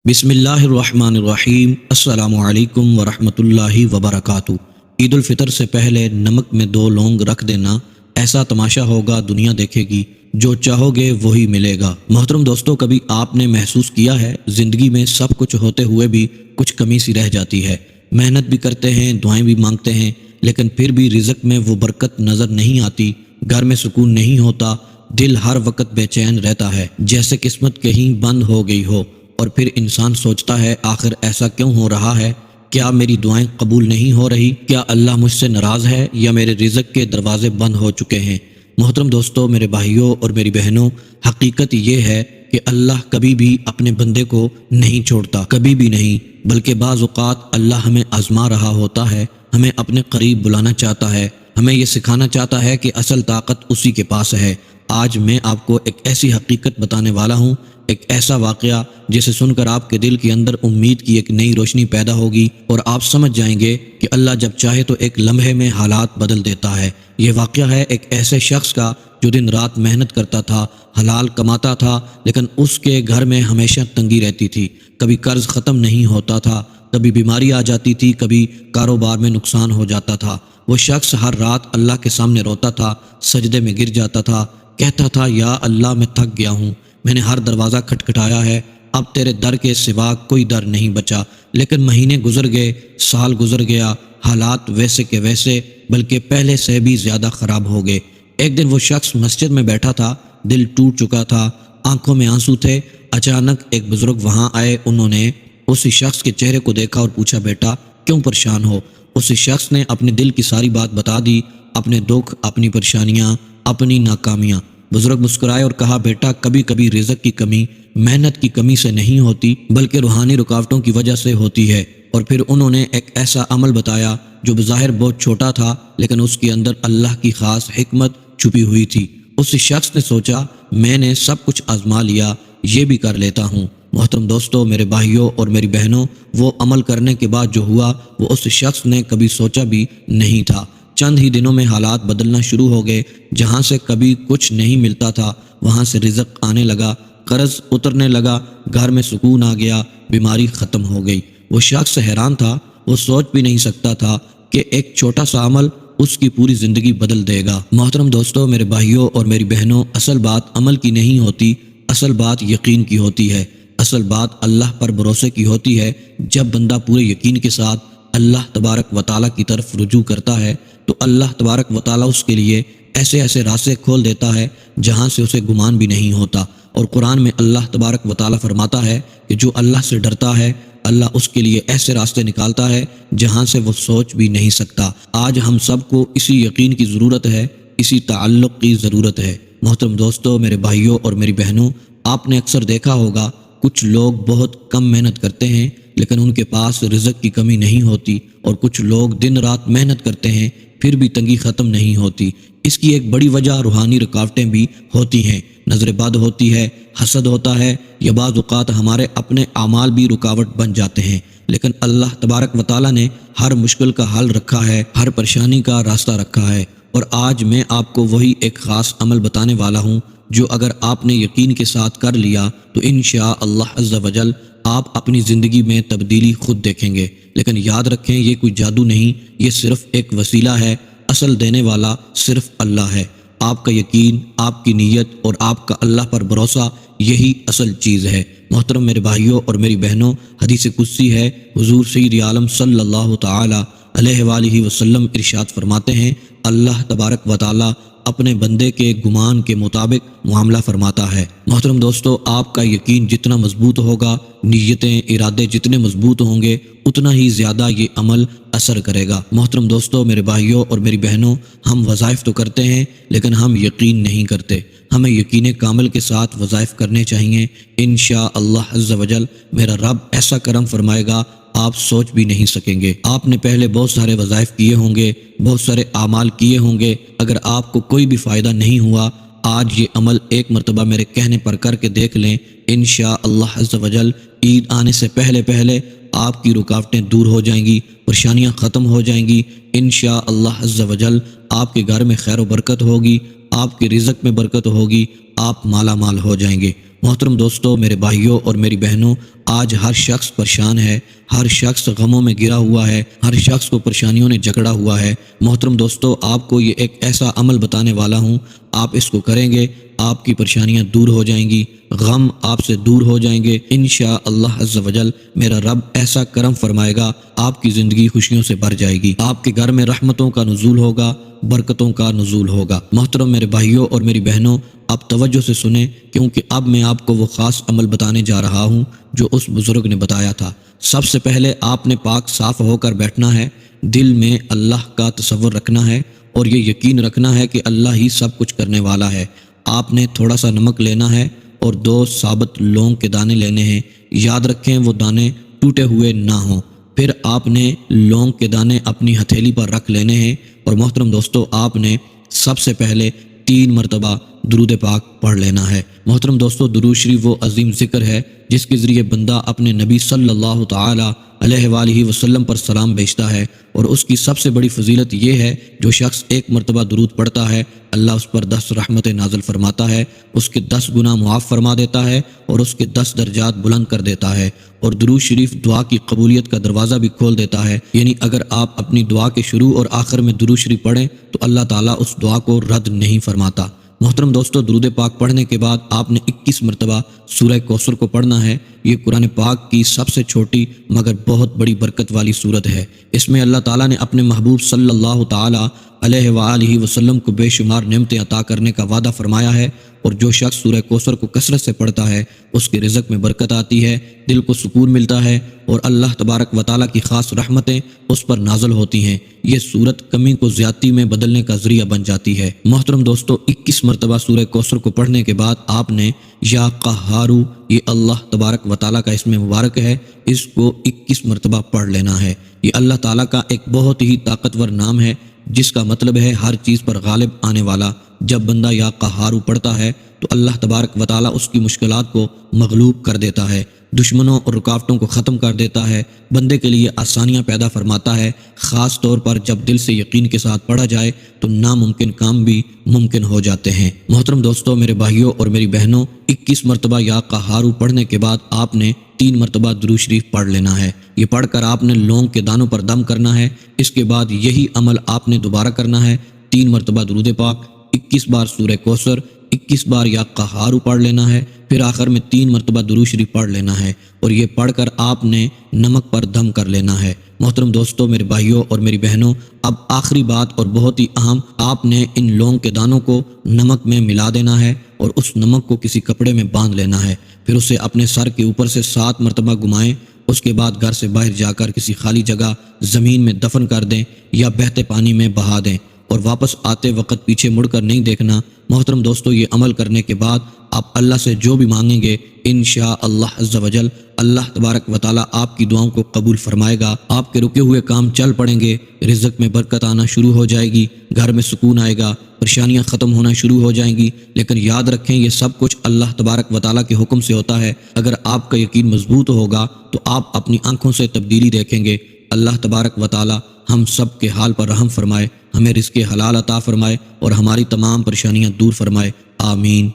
بسم اللہ الرحمن الرحیم۔ السلام علیکم ورحمۃ اللہ وبرکاتہ۔ عید الفطر سے پہلے نمک میں 2 لونگ رکھ دینا، ایسا تماشا ہوگا دنیا دیکھے گی، جو چاہو گے وہی ملے گا۔ محترم دوستو، کبھی آپ نے محسوس کیا ہے زندگی میں سب کچھ ہوتے ہوئے بھی کچھ کمی سی رہ جاتی ہے؟ محنت بھی کرتے ہیں، دعائیں بھی مانگتے ہیں، لیکن پھر بھی رزق میں وہ برکت نظر نہیں آتی، گھر میں سکون نہیں ہوتا، دل ہر وقت بے چین رہتا ہے، جیسے قسمت کہیں بند ہو گئی ہو۔ اور پھر انسان سوچتا ہے آخر ایسا کیوں ہو رہا ہے؟ کیا میری دعائیں قبول نہیں ہو رہی؟ کیا اللہ مجھ سے ناراض ہے یا میرے رزق کے دروازے بند ہو چکے ہیں؟ محترم دوستو، میرے بھائیوں اور میری بہنوں، حقیقت یہ ہے کہ اللہ کبھی بھی اپنے بندے کو نہیں چھوڑتا، کبھی بھی نہیں، بلکہ بعض اوقات اللہ ہمیں آزما رہا ہوتا ہے، ہمیں اپنے قریب بلانا چاہتا ہے، ہمیں یہ سکھانا چاہتا ہے کہ اصل طاقت اسی کے پاس ہے۔ آج میں آپ کو ایک ایسی حقیقت بتانے والا ہوں، ایک ایسا واقعہ جسے سن کر آپ کے دل کے اندر امید کی ایک نئی روشنی پیدا ہوگی اور آپ سمجھ جائیں گے کہ اللہ جب چاہے تو ایک لمحے میں حالات بدل دیتا ہے۔ یہ واقعہ ہے ایک ایسے شخص کا جو دن رات محنت کرتا تھا، حلال کماتا تھا، لیکن اس کے گھر میں ہمیشہ تنگی رہتی تھی، کبھی قرض ختم نہیں ہوتا تھا، کبھی بیماری آ جاتی تھی، کبھی کاروبار میں نقصان ہو جاتا تھا۔ وہ شخص ہر رات اللہ کے سامنے روتا تھا، سجدے میں گر جاتا تھا، کہتا تھا یا اللہ میں تھک گیا ہوں، میں نے ہر دروازہ کھٹکھٹایا ہے، اب تیرے در کے سوا کوئی در نہیں بچا۔ لیکن مہینے گزر گئے، سال گزر گیا، حالات ویسے کے ویسے بلکہ پہلے سے بھی زیادہ خراب ہو گئے۔ ایک دن وہ شخص مسجد میں بیٹھا تھا، دل ٹوٹ چکا تھا، آنکھوں میں آنسو تھے۔ اچانک ایک بزرگ وہاں آئے، انہوں نے اسی شخص کے چہرے کو دیکھا اور پوچھا، بیٹا کیوں پریشان ہو؟ اسی شخص نے اپنے دل کی ساری بات بتا دی، اپنے دکھ، اپنی پریشانیاں، اپنی ناکامیاں۔ بزرگ مسکرائے اور کہا، بیٹا کبھی کبھی رزق کی کمی محنت کی کمی سے نہیں ہوتی، بلکہ روحانی رکاوٹوں کی وجہ سے ہوتی ہے۔ اور پھر انہوں نے ایک ایسا عمل بتایا جو بظاہر بہت چھوٹا تھا، لیکن اس کے اندر اللہ کی خاص حکمت چھپی ہوئی تھی۔ اس شخص نے سوچا، میں نے سب کچھ آزما لیا، یہ بھی کر لیتا ہوں۔ محترم دوستو، میرے بھائیوں اور میری بہنوں، وہ عمل کرنے کے بعد جو ہوا وہ اس شخص نے کبھی سوچا بھی نہیں تھا۔ چند ہی دنوں میں حالات بدلنا شروع ہو گئے، جہاں سے کبھی کچھ نہیں ملتا تھا وہاں سے رزق آنے لگا، قرض اترنے لگا، گھر میں سکون آ گیا، بیماری ختم ہو گئی۔ وہ شخص حیران تھا، وہ سوچ بھی نہیں سکتا تھا کہ ایک چھوٹا سا عمل اس کی پوری زندگی بدل دے گا۔ محترم دوستو، میرے بھائیوں اور میری بہنوں، اصل بات عمل کی نہیں ہوتی، اصل بات یقین کی ہوتی ہے، اصل بات اللہ پر بھروسے کی ہوتی ہے۔ جب بندہ پورے یقین کے ساتھ اللہ تبارک و تعالیٰ کی طرف رجوع کرتا ہے تو اللہ تبارک و تعالیٰ اس کے لیے ایسے ایسے راستے کھول دیتا ہے جہاں سے اسے گمان بھی نہیں ہوتا۔ اور قرآن میں اللہ تبارک و تعالیٰ فرماتا ہے کہ جو اللہ سے ڈرتا ہے اللہ اس کے لیے ایسے راستے نکالتا ہے جہاں سے وہ سوچ بھی نہیں سکتا۔ آج ہم سب کو اسی یقین کی ضرورت ہے، اسی تعلق کی ضرورت ہے۔ محترم دوستو، میرے بھائیوں اور میری بہنوں، آپ نے اکثر دیکھا ہوگا کچھ لوگ بہت کم محنت کرتے ہیں لیکن ان کے پاس رزق کی کمی نہیں ہوتی، اور کچھ لوگ دن رات محنت کرتے ہیں پھر بھی تنگی ختم نہیں ہوتی۔ اس کی ایک بڑی وجہ روحانی رکاوٹیں بھی ہوتی ہیں، نظر بد ہوتی ہے، حسد ہوتا ہے، یا بعض اوقات ہمارے اپنے اعمال بھی رکاوٹ بن جاتے ہیں۔ لیکن اللہ تبارک و تعالیٰ نے ہر مشکل کا حل رکھا ہے، ہر پریشانی کا راستہ رکھا ہے۔ اور آج میں آپ کو وہی ایک خاص عمل بتانے والا ہوں جو اگر آپ نے یقین کے ساتھ کر لیا تو انشاءاللہ عز و جل آپ اپنی زندگی میں تبدیلی خود دیکھیں گے۔ لیکن یاد رکھیں، یہ کوئی جادو نہیں، یہ صرف ایک وسیلہ ہے، اصل دینے والا صرف اللہ ہے۔ آپ کا یقین، آپ کی نیت اور آپ کا اللہ پر بھروسہ، یہی اصل چیز ہے۔ محترم میرے بھائیوں اور میری بہنوں، حدیث قدسی ہے، حضور سید عالم صلی اللہ تعالی علیہ وآلہ وسلم ارشاد فرماتے ہیں، اللہ تبارک و تعالی اپنے بندے کے گمان کے مطابق معاملہ فرماتا ہے۔ محترم دوستو، آپ کا یقین جتنا مضبوط ہوگا، نیتیں، ارادے جتنے مضبوط ہوں گے، اتنا ہی زیادہ یہ عمل اثر کرے گا۔ محترم دوستو، میرے بھائیوں اور میری بہنوں، ہم وظائف تو کرتے ہیں لیکن ہم یقین نہیں کرتے۔ ہمیں یقین کامل کے ساتھ وظائف کرنے چاہیے۔ انشاءاللہ عز و جل میرا رب ایسا کرم فرمائے گا آپ سوچ بھی نہیں سکیں گے۔ آپ نے پہلے بہت سارے وظائف کیے ہوں گے، بہت سارے اعمال کیے ہوں گے، اگر آپ کو کوئی بھی فائدہ نہیں ہوا، آج یہ عمل ایک مرتبہ میرے کہنے پر کر کے دیکھ لیں۔ انشاءاللہ عز و جل عید آنے سے پہلے پہلے آپ کی رکاوٹیں دور ہو جائیں گی، پریشانیاں ختم ہو جائیں گی۔ انشاءاللہ عز و جل آپ کے گھر میں خیر و برکت ہوگی، آپ کے رزق میں برکت ہوگی، آپ مالا مال ہو جائیں گے۔ محترم دوستو، میرے بھائیوں اور میری بہنوں، آج ہر شخص پریشان ہے، ہر شخص غموں میں گرا ہوا ہے، ہر شخص کو پریشانیوں نے جکڑا ہوا ہے۔ محترم دوستو، آپ کو یہ ایک ایسا عمل بتانے والا ہوں، آپ اس کو کریں گے، آپ کی پریشانیاں دور ہو جائیں گی، غم آپ سے دور ہو جائیں گے انشاءاللہ عز و جل۔ میرا رب ایسا کرم فرمائے گا، آپ کی زندگی خوشیوں سے بھر جائے گی، آپ کے گھر میں رحمتوں کا نزول ہوگا، برکتوں کا نزول ہوگا۔ محترم میرے بھائیوں اور میری بہنوں، آپ توجہ سے سنیں، کیونکہ اب میں آپ کو وہ خاص عمل بتانے جا رہا ہوں جو اس بزرگ نے بتایا تھا۔ سب سے پہلے آپ نے پاک صاف ہو کر بیٹھنا ہے، دل میں اللہ کا تصور رکھنا ہے اور یہ یقین رکھنا ہے کہ اللہ ہی سب کچھ کرنے والا ہے۔ آپ نے تھوڑا سا نمک لینا ہے اور 2 ثابت لونگ کے دانے لینے ہیں۔ یاد رکھیں وہ دانے ٹوٹے ہوئے نہ ہوں۔ پھر آپ نے لونگ کے دانے اپنی ہتھیلی پر رکھ لینے ہیں اور محترم دوستو، آپ نے سب سے پہلے 3 مرتبہ درود پاک پڑھ لینا ہے۔ محترم دوستو، درود شریف وہ عظیم ذکر ہے جس کے ذریعے بندہ اپنے نبی صلی اللہ تعالی علیہ وآلہ وسلم پر سلام بھیجتا ہے، اور اس کی سب سے بڑی فضیلت یہ ہے جو شخص 1 مرتبہ درود پڑھتا ہے، اللہ اس پر 10 رحمتیں نازل فرماتا ہے، اس کے 10 گناہ معاف فرما دیتا ہے اور اس کے 10 درجات بلند کر دیتا ہے۔ اور درود شریف دعا کی قبولیت کا دروازہ بھی کھول دیتا ہے، یعنی اگر آپ اپنی دعا کے شروع اور آخر میں درود شریف پڑھیں تو اللہ تعالیٰ اس دعا کو رد نہیں فرماتا۔ محترم دوستو، درود پاک پڑھنے کے بعد آپ نے 21 مرتبہ سورہ کوثر کو پڑھنا ہے۔ یہ قرآن پاک کی سب سے چھوٹی مگر بہت بڑی برکت والی سورت ہے۔ اس میں اللہ تعالیٰ نے اپنے محبوب صلی اللہ تعالیٰ علیہ وآلہ وسلم کو بے شمار نعمتیں عطا کرنے کا وعدہ فرمایا ہے، اور جو شخص سورہ کوثر کو کثرت سے پڑھتا ہے اس کے رزق میں برکت آتی ہے، دل کو سکون ملتا ہے اور اللہ تبارک و تعالیٰ کی خاص رحمتیں اس پر نازل ہوتی ہیں۔ یہ سورت کمی کو زیادتی میں بدلنے کا ذریعہ بن جاتی ہے۔ محترم دوستو، 21 مرتبہ سورہ کوثر کو پڑھنے کے بعد آپ نے یا قہارو، یہ اللہ تبارک و تعالیٰ کا اسم مبارک ہے، اس کو 21 مرتبہ پڑھ لینا ہے۔ یہ اللہ تعالیٰ کا ایک بہت ہی طاقتور نام ہے جس کا مطلب ہے ہر چیز پر غالب آنے والا۔ جب بندہ یا قہارو پڑھتا ہے تو اللہ تبارک و تعالیٰ اس کی مشکلات کو مغلوب کر دیتا ہے، دشمنوں اور رکاوٹوں کو ختم کر دیتا ہے، بندے کے لیے آسانیاں پیدا فرماتا ہے۔ خاص طور پر جب دل سے یقین کے ساتھ پڑھا جائے تو ناممکن کام بھی ممکن ہو جاتے ہیں۔ محترم دوستو، میرے بھائیوں اور میری بہنوں، 21 مرتبہ یا قہارو پڑھنے کے بعد آپ نے 3 مرتبہ درود شریف پڑھ لینا ہے۔ یہ پڑھ کر آپ نے لونگ کے دانوں پر دم کرنا ہے۔ اس کے بعد یہی عمل آپ نے دوبارہ کرنا ہے، 3 مرتبہ درود پاک، 21 بار سورہ کوثر، 21 بار یا قہارو پڑھ لینا ہے، پھر آخر میں 3 مرتبہ درود شریف پڑھ لینا ہے، اور یہ پڑھ کر آپ نے نمک پر دم کر لینا ہے۔ محترم دوستو، میرے بھائیوں اور میری بہنوں، اب آخری بات اور بہت ہی اہم، آپ نے ان لونگ کے دانوں کو نمک میں ملا دینا ہے اور اس نمک کو کسی کپڑے میں باندھ لینا ہے، پھر اسے اپنے سر کے اوپر سے 7 مرتبہ گھمائیں۔ اس کے بعد گھر سے باہر جا کر کسی خالی جگہ زمین میں دفن کر دیں یا بہتے پانی میں بہا دیں، اور واپس آتے وقت پیچھے مڑ کر نہیں دیکھنا۔ محترم دوستو، یہ عمل کرنے کے بعد آپ اللہ سے جو بھی مانگیں گے انشاءاللہ عز و جل اللہ تبارک و تعالیٰ آپ کی دعاؤں کو قبول فرمائے گا، آپ کے رکے ہوئے کام چل پڑیں گے، رزق میں برکت آنا شروع ہو جائے گی، گھر میں سکون آئے گا، پریشانیاں ختم ہونا شروع ہو جائیں گی۔ لیکن یاد رکھیں، یہ سب کچھ اللہ تبارک و تعالیٰ کے حکم سے ہوتا ہے۔ اگر آپ کا یقین مضبوط ہوگا تو آپ اپنی آنکھوں سے تبدیلی دیکھیں گے۔ اللہ تبارک و تعالیٰ ہم سب کے حال پر رحم فرمائے، ہمیں رزق حلال عطا فرمائے اور ہماری تمام پریشانیاں دور فرمائے، آمین۔